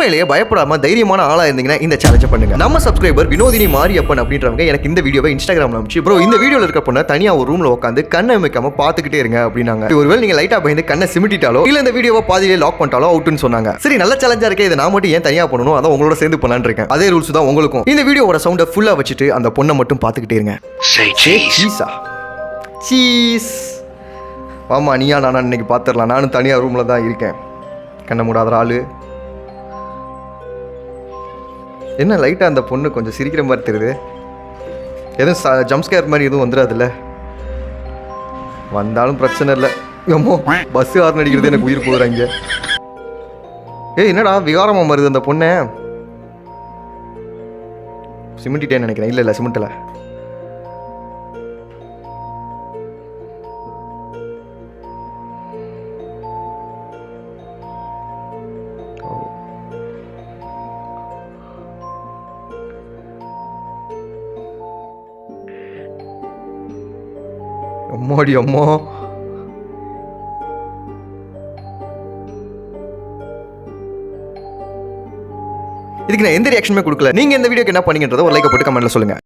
உண்மையிலேயே பயப்படாம தைரியமான ஆளா இருந்தீங்கன்னா இந்த சேலஞ்சை பண்ணுங்க. நம்ம சப்ஸ்கிரைபர் வினோதினி மாரியப்பன் அப்படின்றவங்க எனக்கு இந்த வீடியோவை இன்ஸ்டாகிராம்ல அனுப்பிச்சு, ப்ரோ இந்த வீடியோல இருக்க பொண்ணை தனியா ஒரு ரூம்ல உட்காந்து கண்ணை வைக்காம பாத்துக்கிட்டே இருங்க அப்படின்னாங்க. ஒருவேளை நீங்க லைட்டா பயந்து கண்ணை சிமிட்டிட்டாலோ இல்ல இந்த வீடியோவை பாதியிலே லாக் பண்ணிட்டாலோ அவுட்னு சொன்னாங்க. சரி, நல்ல சேலஞ்சா இருக்கே, இதை நான் மட்டும் ஏன் தனியா பண்ணணும், அதான் உங்களோட சேர்ந்து பண்ணலான்னு இருக்கேன். அதே ரூல்ஸ் தான் உங்களுக்கும். இந்த வீடியோவோட சவுண்டை ஃபுல்லா வச்சுட்டு அந்த பொண்ணை மட்டும் பாத்துக்கிட்டே இருங்க. சீஸ். ஆமா, நீயா நானா இன்னைக்கு பாத்துடலாம். நானும் தனியா ரூம்ல தான் இருக்கேன். கண்ணை மூடாத ஆளு. என்ன லைட்டாக அந்த பொண்ணு கொஞ்சம் சிரிக்கிற மாதிரி தெரியுது. எதுவும் ஜம்ஸ்கேர் மாதிரி எதுவும் வந்துடாதுல்ல? வந்தாலும் பிரச்சனை இல்லை. எம்மோ பஸ் ஹார்ன் அடிக்கிறது எனக்கு உயிர் போகுறாங்க. என்னடா விகாரமாக வருது அந்த பொண்ணை. சிமெண்டிட்டேன்னு நினைக்கிறேன். இல்லை சிமெண்ட்டில். அம்மாடி அம்மா. இதுக்கு நான் எந்த ரியாக்ஷனுமே கொடுக்கல. நீங்க இந்த வீடியோக்கு என்ன பண்ணீங்கன்றத ஒரு லைக் போட்டு கமெண்ட்ல சொல்லுங்க.